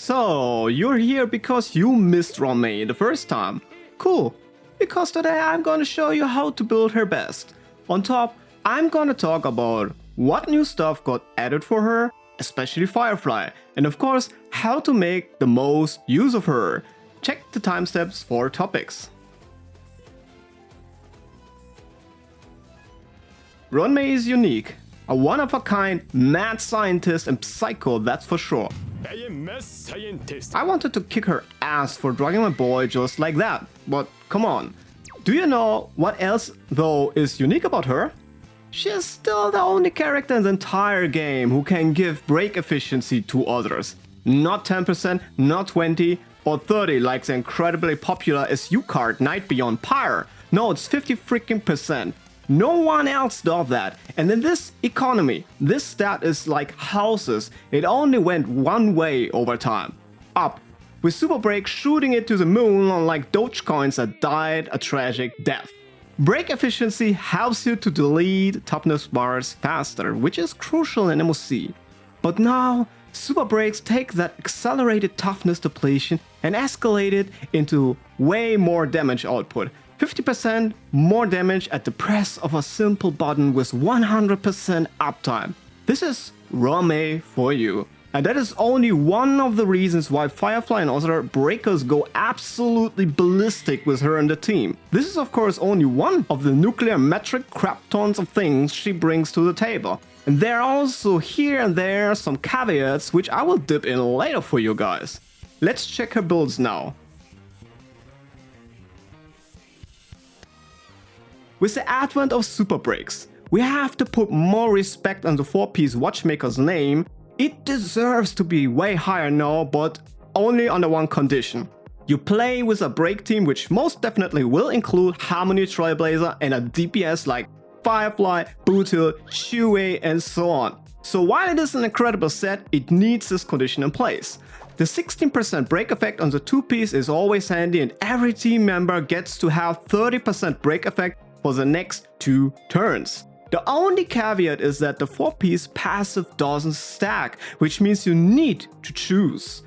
So, you're here because you missed Ruan Mei the first time. Cool, because today I'm gonna show you how to build her best. On top, I'm gonna talk about what new stuff got added for her, especially Firefly, and of course, how to make the most use of her. Check the timestamps for topics. Ruan Mei is unique, a one-of-a-kind mad scientist and psycho, that's for sure. I wanted to kick her ass for drugging my boy just like that, but come on. Do you know what else though is unique about her? She is still the only character in the entire game who can give break efficiency to others. Not 10%, not 20 or 30 like the incredibly popular SU card Night Beyond Pyre. No, it's 50 freaking %. No one else does that, and in this economy, this stat is like houses, it only went one way over time, up, with Super Break shooting it to the moon unlike Dogecoins that died a tragic death. Break efficiency helps you to delete toughness bars faster, which is crucial in MOC. But now, Super Breaks take that accelerated toughness depletion and escalate it into way more damage output. 50% more damage at the press of a simple button with 100% uptime. This is Ruan Mei for you. And that is only one of the reasons why Firefly and other breakers go absolutely ballistic with her in the team. This is of course only one of the nuclear metric crap tons of things she brings to the table. And there are also here and there some caveats which I will dip in later for you guys. Let's check her builds now. With the advent of Super Breaks, we have to put more respect on the 4-piece Watchmaker's name. It deserves to be way higher now, but only under one condition. You play with a break team which most definitely will include Harmony Trailblazer and a DPS like Firefly, Bootil, Shui and so on. So while it is an incredible set, it needs this condition in place. The 16% break effect on the 2-piece is always handy and every team member gets to have 30% break effect for the next 2 turns. The only caveat is that the 4-piece passive doesn't stack, which means you need to choose.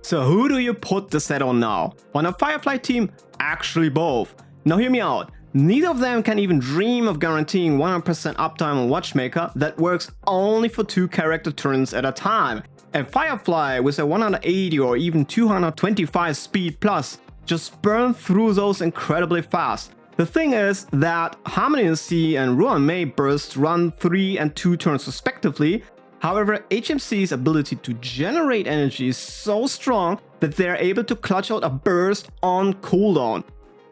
So who do you put the set on now? On a Firefly team? Actually both. Now hear me out. Neither of them can even dream of guaranteeing 100% uptime on Watchmaker that works only for 2 character turns at a time. And Firefly with a 180 or even 225 speed plus just burn through those incredibly fast. The thing is that Harmony NC and Ruan Mei burst run 3 and 2 turns respectively. However, HMC's ability to generate energy is so strong that they are able to clutch out a burst on cooldown.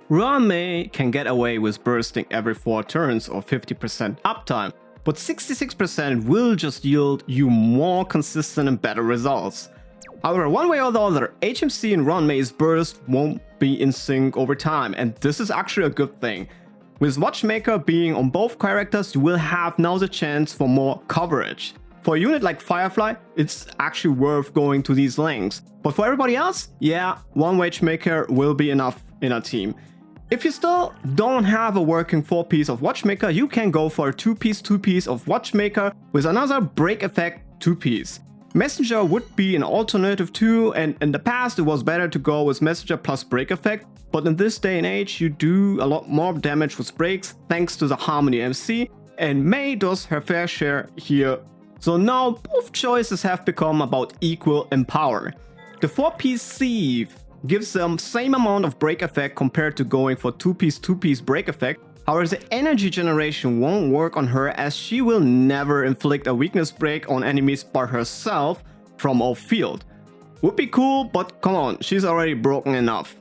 Ruan Mei can get away with bursting every 4 turns or 50% uptime, but 66% will just yield you more consistent and better results. However, one way or the other, HMC and Ruan Mei's burst won't be in sync over time, and this is actually a good thing. With Watchmaker being on both characters, you will have now the chance for more coverage. For a unit like Firefly, it's actually worth going to these lengths. But for everybody else, yeah, one Watchmaker will be enough in a team. If you still don't have a working 4-piece of Watchmaker, you can go for a 2-piece of Watchmaker with another break effect 2-piece. Messenger would be an alternative too, and in the past it was better to go with Messenger plus break effect, but in this day and age you do a lot more damage with breaks thanks to the Harmony MC, and Mei does her fair share here. So now both choices have become about equal in power. The 4-piece Sieve gives them same amount of break effect compared to going for 2-piece break effect. However, the energy generation won't work on her as she will never inflict a weakness break on enemies by herself from off field. Would be cool, but come on, she's already broken enough.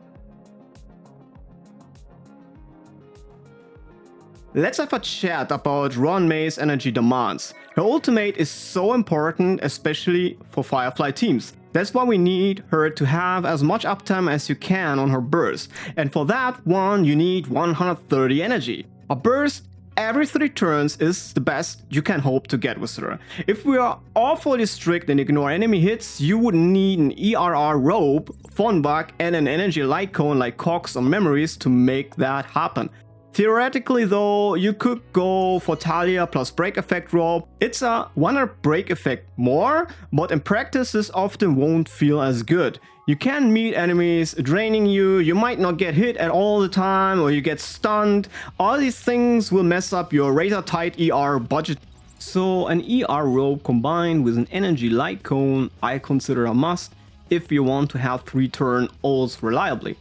Let's have a chat about Ruan Mei's energy demands. Her ultimate is so important, especially for Firefly teams. That's why we need her to have as much uptime as you can on her burst, and for that one you need 130 energy. A burst every 3 turns is the best you can hope to get with her. If we are awfully strict and ignore enemy hits, you would need an ERR robe, Thundah and an energy light cone like calcs or memories to make that happen. Theoretically though, you could go for Talia plus break effect rope. It's a 100 break effect more, but in practice this often won't feel as good. You can meet enemies draining you, you might not get hit at all the time, or you get stunned. All these things will mess up your razor tight ER budget. So an ER rope combined with an energy light cone I consider a must if you want to have 3 turn ults reliably.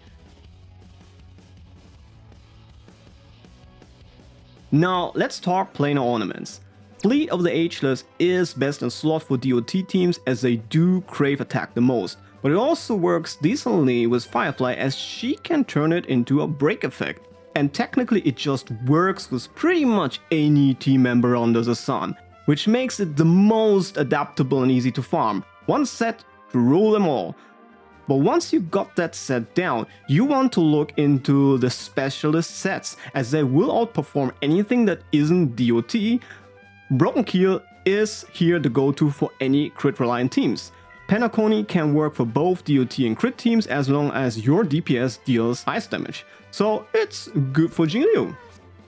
Now let's talk Planar Ornaments. Fleet of the Ageless is best in slot for DOT teams as they do crave attack the most, but it also works decently with Firefly as she can turn it into a break effect. And technically it just works with pretty much any team member under the sun, which makes it the most adaptable and easy to farm. One set to rule them all. But once you got that set down, you want to look into the specialist sets as they will outperform anything that isn't DOT. Broken Keel is here the go-to for any crit reliant teams. Pinacoy can work for both DOT and crit teams as long as your DPS deals ice damage. So it's good for Jingliu.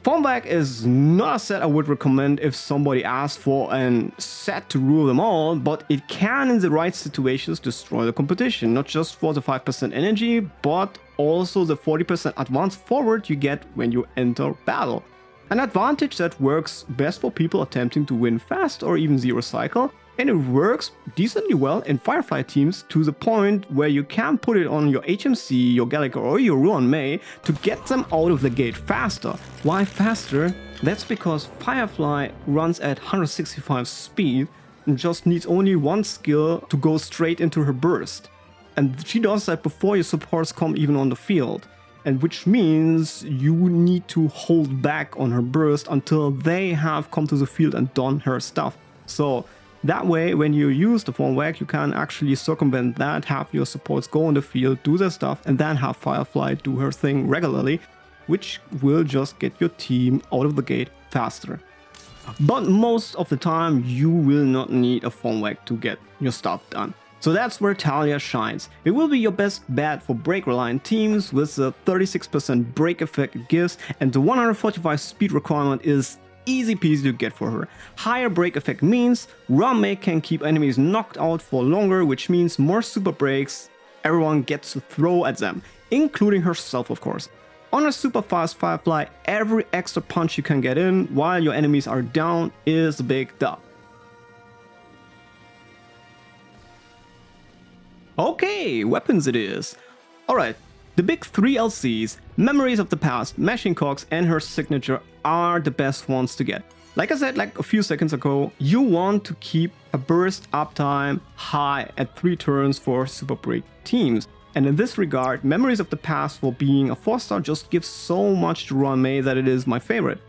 Formwag is not a set I would recommend if somebody asks for a set to rule them all, but it can in the right situations destroy the competition, not just for the 5% energy, but also the 40% advance forward you get when you enter battle. An advantage that works best for people attempting to win fast or even zero cycle, and it works decently well in Firefly teams to the point where you can put it on your HMC, your Gallica or your Ruan Mei to get them out of the gate faster. Why faster? That's because Firefly runs at 165 speed and just needs only one skill to go straight into her burst. And she does that before your supports come even on the field. And which means you need to hold back on her burst until they have come to the field and done her stuff. So that way, when you use the Formwag, you can actually circumvent that, have your supports go on the field, do their stuff, and then have Firefly do her thing regularly, which will just get your team out of the gate faster. But most of the time, you will not need a Formwag to get your stuff done. So that's where Talia shines. It will be your best bet for break reliant teams with the 36% break effect it gives, and the 145 speed requirement is easy peasy to get for her. Higher break effect means Ruan Mei can keep enemies knocked out for longer, which means more super breaks everyone gets to throw at them, including herself of course. On a super fast Firefly, every extra punch you can get in while your enemies are down is a big dub. Okay, weapons it is. Alright, the big 3 LCs, Memories of the Past, Machine Calcs and her signature are the best ones to get. Like I said like a few seconds ago, you want to keep a burst uptime high at 3 turns for super break teams. And in this regard, Memories of the Past for being a 4-star just gives so much to Ruan Mei that it is my favorite.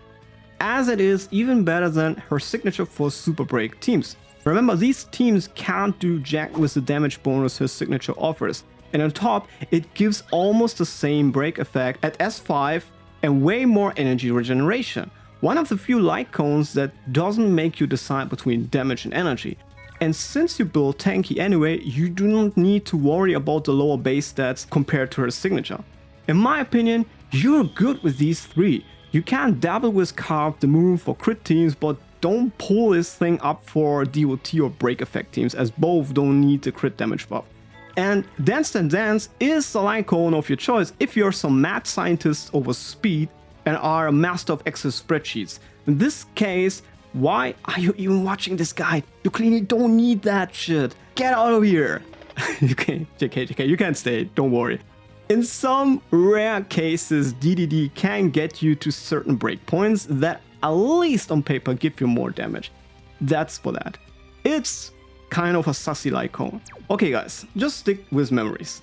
As it is even better than her signature for super break teams. Remember, these teams can't do jack with the damage bonus her signature offers. And on top, it gives almost the same break effect at S5 and way more energy regeneration. One of the few light cones that doesn't make you decide between damage and energy. And since you build tanky anyway, you do not need to worry about the lower base stats compared to her signature. In my opinion, you're good with these 3. You can dabble with Carve the move for crit teams, but don't pull this thing up for DOT or break effect teams, as both don't need the crit damage buff. And Dance Dance is the light cone of your choice if you're some mad scientist over speed and are a master of Excel spreadsheets. In this case, why are you even watching this guide? You clearly don't need that shit. Get out of here. JK, you can stay, don't worry. In some rare cases, DDD can get you to certain breakpoints that at least on paper give you more damage. That's for that. It's kind of a sussy light cone. Okay guys, just stick with memories.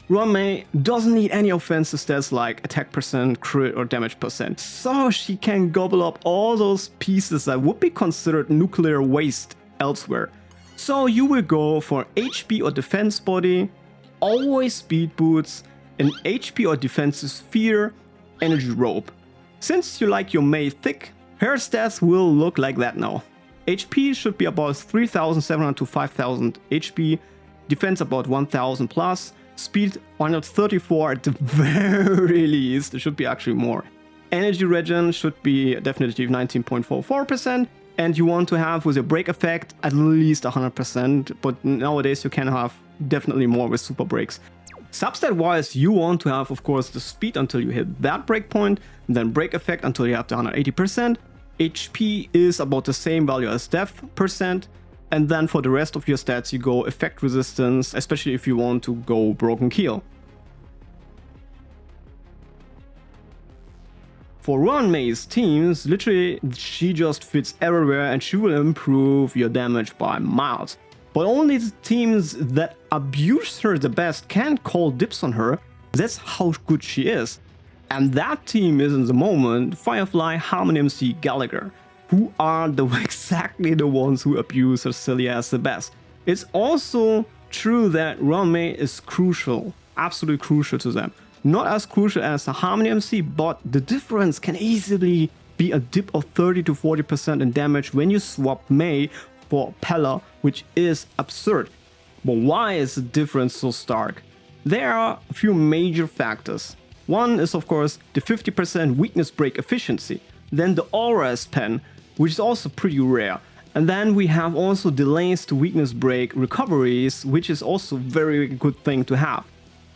Ruan Mei doesn't need any offensive stats like attack percent, crit or damage percent, so she can gobble up all those pieces that would be considered nuclear waste elsewhere. So you will go for HP or defense body, always speed boots, an HP or defensive sphere, energy rope. Since you like your Mei thick, her stats will look like that now. HP should be about 3700 to 5000 HP, defense about 1000 plus, speed 134 at the very least. It should be actually more. Energy regen should be definitely 19.44%, and you want to have with your break effect at least 100%, but nowadays you can have definitely more with super breaks. Substat wise, you want to have of course the speed until you hit that breakpoint, then break effect until you have the 180%. HP is about the same value as def percent, and then for the rest of your stats you go effect resistance, especially if you want to go broken keel. For Ruan Mei's teams, literally she just fits everywhere and she will improve your damage by miles. But only the teams that abuse her the best can call dibs on her. That's how good she is. And that team is in the moment Firefly, Harmony MC, Gallagher, who are exactly the ones who abuse her silly ass the best. It's also true that Ruan Mei is crucial, absolutely crucial to them. Not as crucial as the Harmony MC, but the difference can easily be a dip of 30 to 40% in damage when you swap Mei for Pella, which is absurd. But why is the difference so stark? There are a few major factors. One is of course the 50% weakness break efficiency, then the Aura's pen, which is also pretty rare, and then we have also delays to weakness break recoveries, which is also a very good thing to have.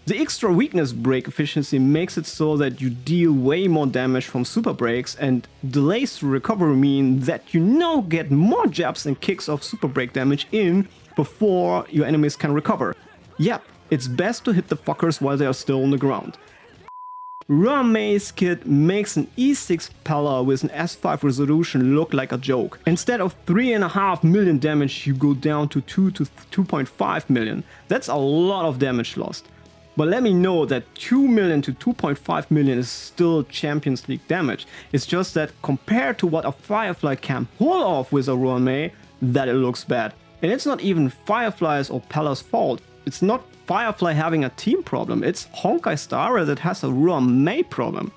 The extra weakness break efficiency makes it so that you deal way more damage from super breaks, and delays to recovery mean that you get more jabs and kicks of super break damage in before your enemies can recover. Yep, it's best to hit the fuckers while they are still on the ground. Ruan Mei's kit makes an E6 Pella with an S5 resolution look like a joke. Instead of 3.5 million damage, you go down to 2 to 2.5 million. That's a lot of damage lost. But let me know that 2 million to 2.5 million is still Champions League damage. It's just that compared to what a Firefly can pull off with a Ruan Mei, that it looks bad. And it's not even Firefly's or Pella's fault. It's not Firefly having a team problem, it's Honkai Star that has a Ruan Mei problem.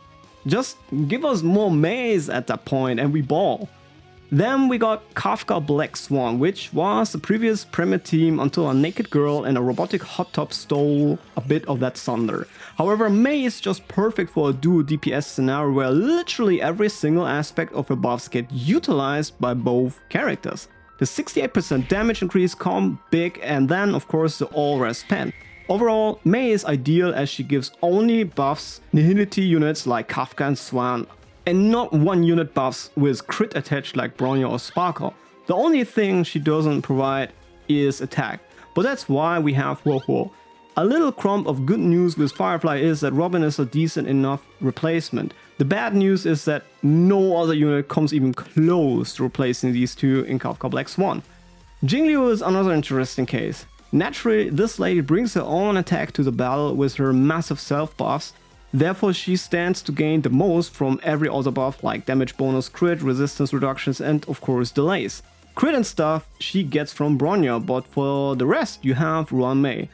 Just give us more Meis at that point and we ball. Then we got Kafka Black Swan, which was the previous Premier team until a naked girl and a robotic hot top stole a bit of that thunder. However, Mei is just perfect for a duo DPS scenario where literally every single aspect of her buffs get utilized by both characters. The 68% damage increase come big, and then of course the all-res pen. Overall, Mei is ideal as she gives only buffs nihility units like Kafka and Swan, and not one unit buffs with crit attached like Bronya or Sparkle. The only thing she doesn't provide is attack, but that's why we have Woho. A little crumb of good news with Firefly is that Robin is a decent enough replacement. The bad news is that no other unit comes even close to replacing these two in Kafka Black Swan. Jingliu is another interesting case. Naturally, this lady brings her own attack to the battle with her massive self buffs, therefore she stands to gain the most from every other buff like damage bonus, crit, resistance reductions and of course delays. Crit and stuff she gets from Bronya, but for the rest you have Ruan Mei.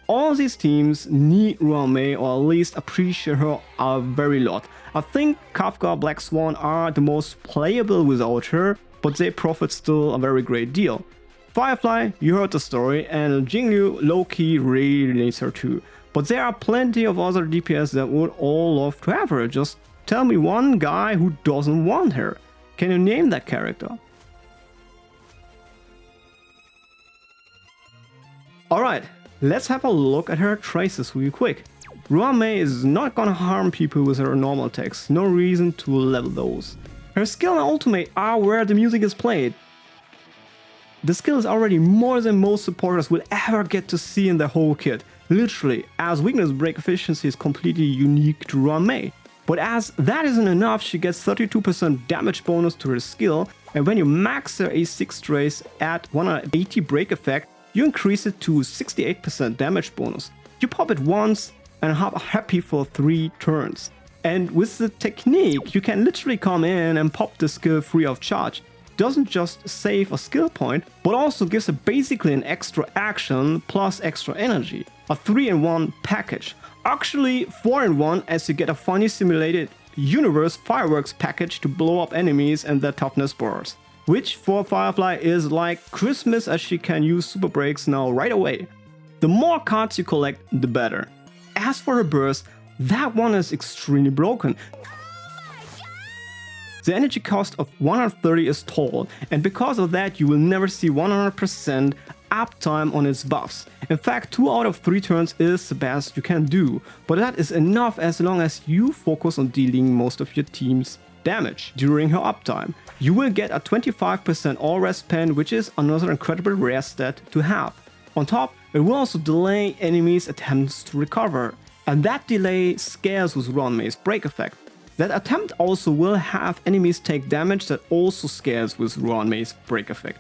All these teams need Ruan Mei or at least appreciate her a very lot. I think Kafka Black Swan are the most playable without her, but they profit still a very great deal. Firefly, you heard the story, and Jingliu low-key really needs her too. But there are plenty of other DPS that would all love to have her. Just tell me one guy who doesn't want her. Can you name that character? Alright, let's have a look at her traces real quick. Ruan Mei is not gonna harm people with her normal attacks, no reason to level those. Her skill and ultimate are where the music is played. The skill is already more than most supporters will ever get to see in their whole kit, literally, as weakness break efficiency is completely unique to Ruan Mei. But as that isn't enough, she gets 32% damage bonus to her skill, and when you max her A6 trace at 180 break effect, you increase it to 68% damage bonus. You pop it once and are happy for 3 turns. And with the technique, you can literally come in and pop the skill free of charge. Doesn't just save a skill point, but also gives it basically an extra action plus extra energy. A 3-in-1 package. Actually 4-in-1 as you get a funny simulated universe fireworks package to blow up enemies and their toughness bars. Which for Firefly is like Christmas as she can use super breaks now right away. The more cards you collect, the better. As for her burst, that one is extremely broken. The energy cost of 130 is tall, and because of that you will never see 100% uptime on its buffs. In fact, 2 out of 3 turns is the best you can do, but that is enough as long as you focus on dealing most of your team's damage during her uptime. You will get a 25% all rest pen, which is another incredible rare stat to have. On top, it will also delay enemies' attempts to recover, and that delay scares with Ruan Mei's break effect. That attempt also will have enemies take damage that also scares with Ruan Mei's break effect.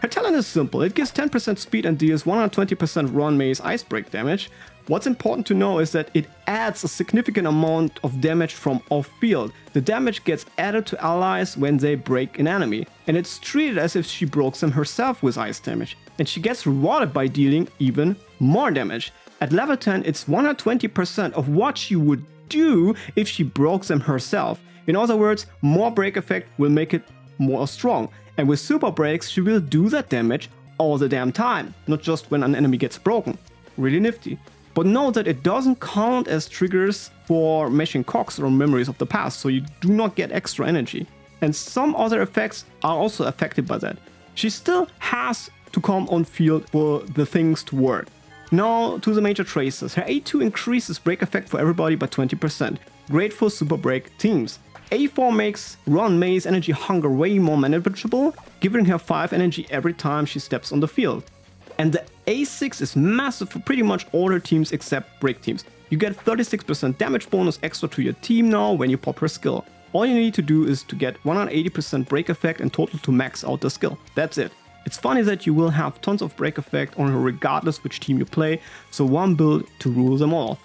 Her talent is simple, it gives 10% speed and deals 120% Ruan Mei's ice break damage. What's important to know is that it adds a significant amount of damage from off-field. The damage gets added to allies when they break an enemy, and it's treated as if she broke them herself with ice damage, and she gets rewarded by dealing even more damage. At level 10, it's 120% of what she would do if she broke them herself. In other words, more break effect will make it more strong, and with super breaks she will do that damage all the damn time, not just when an enemy gets broken. Really nifty. But note that it doesn't count as triggers for meshing calcs or memories of the past, so you do not get extra energy. And some other effects are also affected by that. She still has to come on field for the things to work. Now to the major traces. Her A2 increases break effect for everybody by 20%. Great for super break teams. A4 makes Ruan Mei's energy hunger way more manageable, giving her 5 energy every time she steps on the field. And the A6 is massive for pretty much all her teams except break teams. You get 36% damage bonus extra to your team now when you pop her skill. All you need to do is to get 180% break effect in total to max out the skill. That's it. It's funny that you will have tons of break effect on her regardless which team you play, so one build to rule them all.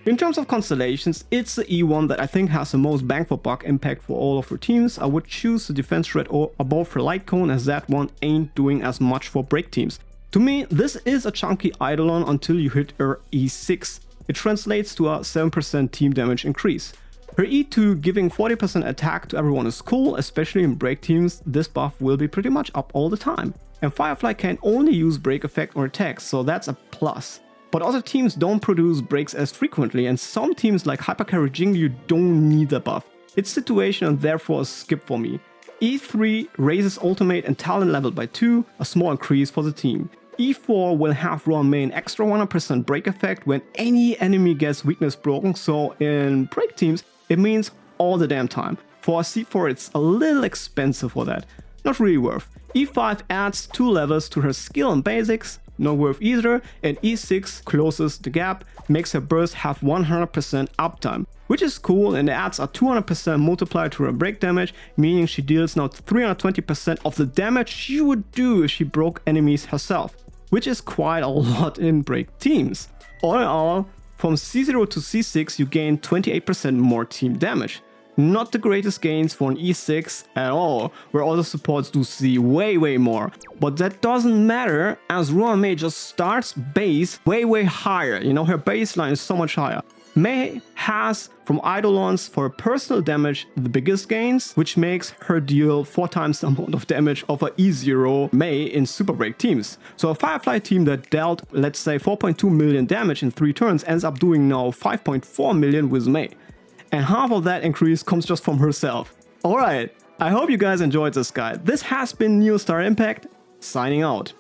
In terms of Constellations, it's the E1 that I think has the most bang for buck impact for all of her teams. I would choose the defense threat above her light cone, as that one ain't doing as much for break teams. To me, this is a chunky eidolon until you hit her E6. It translates to a 7% team damage increase. Her E2 giving 40% attack to everyone is cool, especially in break teams. This buff will be pretty much up all the time. And Firefly can only use break effect or attacks, so that's a plus. But other teams don't produce breaks as frequently, and some teams like Hypercarry Jingyu don't need the buff. It's situational and therefore a skip for me. E3 raises ultimate and talent level by 2, a small increase for the team. E4 will have Ruan Mei an extra 100% break effect when any enemy gets weakness broken, so in break teams it means all the damn time. For a C4 it's a little expensive for that, not really worth. E5 adds 2 levels to her skill and basics, not worth either, and E6 closes the gap, makes her burst have 100% uptime, which is cool, and adds a 200% multiplier to her break damage, meaning she deals now 320% of the damage she would do if she broke enemies herself, which is quite a lot in break teams. All in all, from C0 to C6 you gain 28% more team damage. Not the greatest gains for an E6 at all, where other supports do see way more. But that doesn't matter, as Ruan Mei just starts base way higher. You know, her baseline is so much higher. Mei has from eidolons for personal damage the biggest gains, which makes her deal 4 times the amount of damage of a E0 Mei in super break teams. So a Firefly team that dealt, let's say, 4.2 million damage in 3 turns ends up doing now 5.4 million with Mei. And half of that increase comes just from herself. Alright, I hope you guys enjoyed this guide. This has been New Star Impact, signing out.